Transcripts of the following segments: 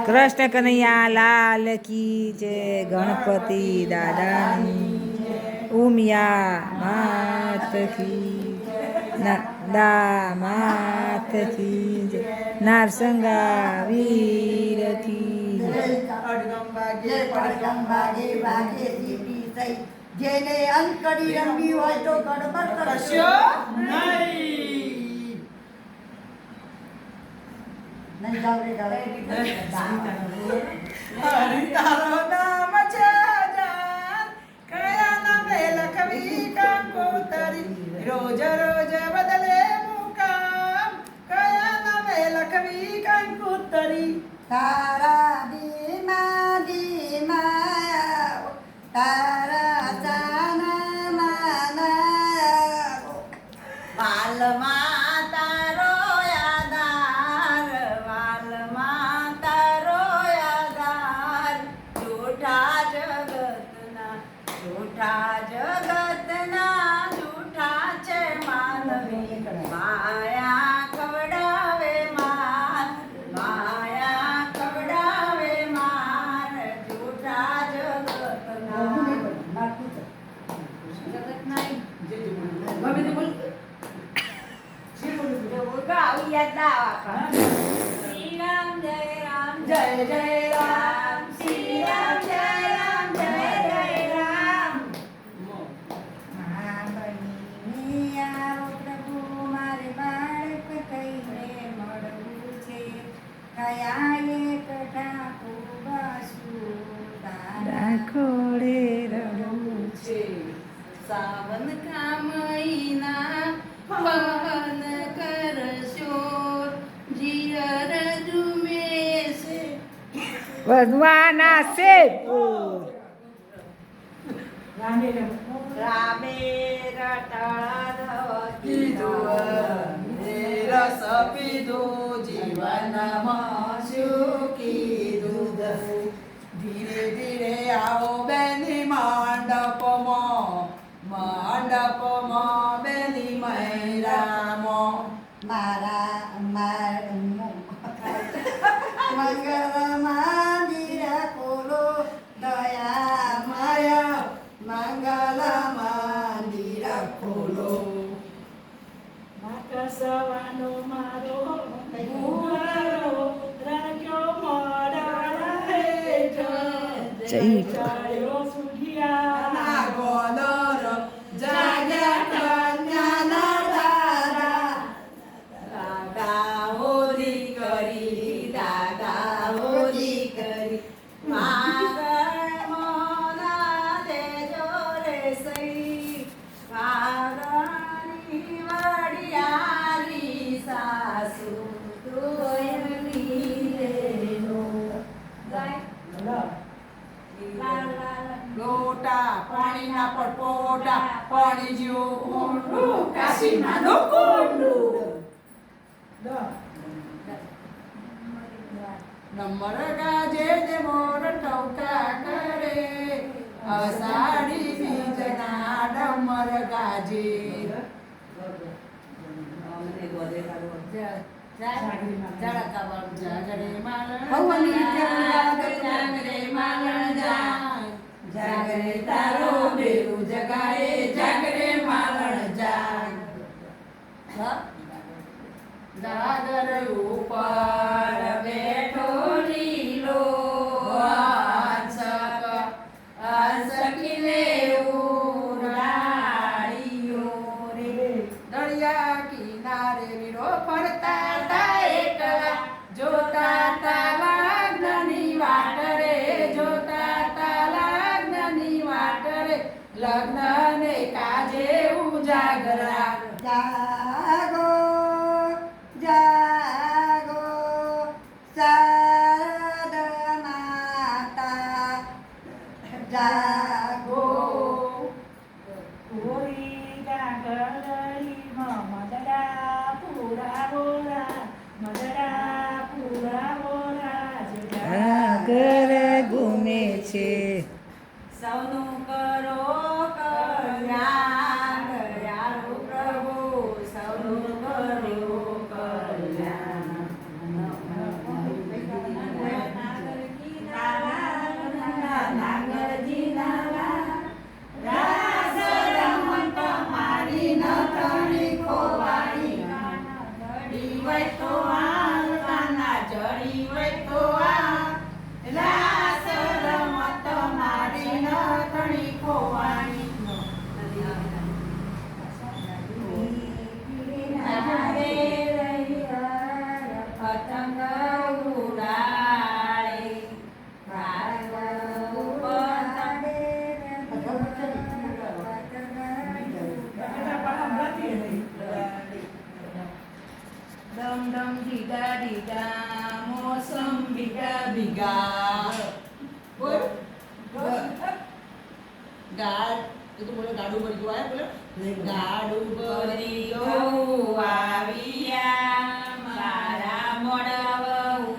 કૃષ્ણ કનૈયા લાલ કી જય. ગણપતિ દાદાની ઉમિયા માત કી નંદા માત કી જય. નારસંગા વીર કી જય. જેને અંકડી રંગી હોય તો ગડબડ કરશો નહીં. નહીં જાવ રે હરિ તારો નામ છે જાન, કયા નામે લખવી કંકોતરી, રોજ રોજ બદલે મુકામ, કયા નામે લખવી કંકોતરી. તારા ધીમા ધીમા તારા જાના માના વાલમાં તારો આધાર, વાલમાં તારો આધાર, જૂઠા જગતના, જૂઠા જગતના, જૂઠા છે માનવી, માયા ખવડાવે માર, માયા ખવડાવે માર, જૂઠા જગતના. જગત નહીં શ્રી રામ જય રામ જય જય રામ, શ્રી રામ જય રામ જય જય રામ. મહાબલી આવો પ્રભુ મારે બાળક કઈને મળવું છે, કયા એક ઠાકુર બાસુ તારા ખોડે રડવું છે. સાવન કા મહિના પવન કરશો, જીયર ઝુમે છે. વધવાના છે રામે રટાળ કીધું, રસ પીધું, જીવનમાં શું કીધું. ધીરે ધીરે આવો બેની માંડપમાં, માંડપમાં બેની મૈરામો. મારા મંગળ મંદિર ખોલો દયા માયા મંગલ મંદિર ખોલો. સવાનો મારો ભૂરારો રાખ્યો મોડા હેઠ, જય સુધિયા ગોદર જાગ્યા કન્યાના દાદા, દાદા હોરી કરી, દાદા હોરી કરી, માગણ મોના દેજો રે સઈ, માગણી વડિયારી સાસુ તોયની દેનો. લોટા પાણીના પડપોટા, પાણી જેવું ઊંડું, કાશીમાં નો કુંડું. નંબર ગાજે જે મોર ટવકા કરે, અષાઢી બીજના ડમર ગાજે. જાગરે માલણ જાગરે માલણ જાગરે તારો બેરું જગાએ, જાગરે માલણ જાગ. જાગર ઉપર બેઠો લીલો આંસક, આંસકીને ઉડાડીઓ રે. દરિયા કિનારે વીરો ફરતા તા એકલા, જોતા તા લગ્નની વાટ રે, જોતા તા લગ્નની વાટ રે, લગ્નને કાજે ઉજાગરા. જાગો જાગો શારદા માતા જાગો. પૂરી ગાગરીમાં મદડા પૂરા બોરા, મદડા પૂરા બોરા. ઘર ગુમે છે. સૌનું કરો કલ્યાણ, દયાળુ પ્રભુ સૌનું કરો કલ્યાણ. ખોવાની વૈતો આ રાસ રમત મારી નથણી ખોવાની કિનારે રહી પતંગ ઉડાડે ભાગ ડમ ડમ ડીડા ડીડા મોસમ ભીગા ભીગા બોલ ગાડ એ તો બોલો ગાડું ભરી ગયું બોલો ગાડું ભરી ગયું આવ્યા મારા મોડવ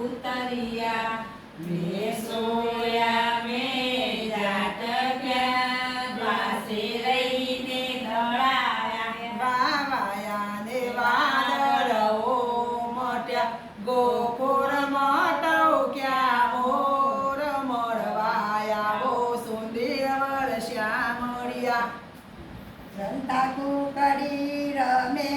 ઉતર્યા મેં સોયા મેં જાત ગયા પાસે રહીને દળાયા વાવાયા ને વાદળો મટ્યા ગોકુળ મટક્યા મોર મળવાયા ઓ સુંદેવળ શ્યામળિયા સંતા કુકડી રમે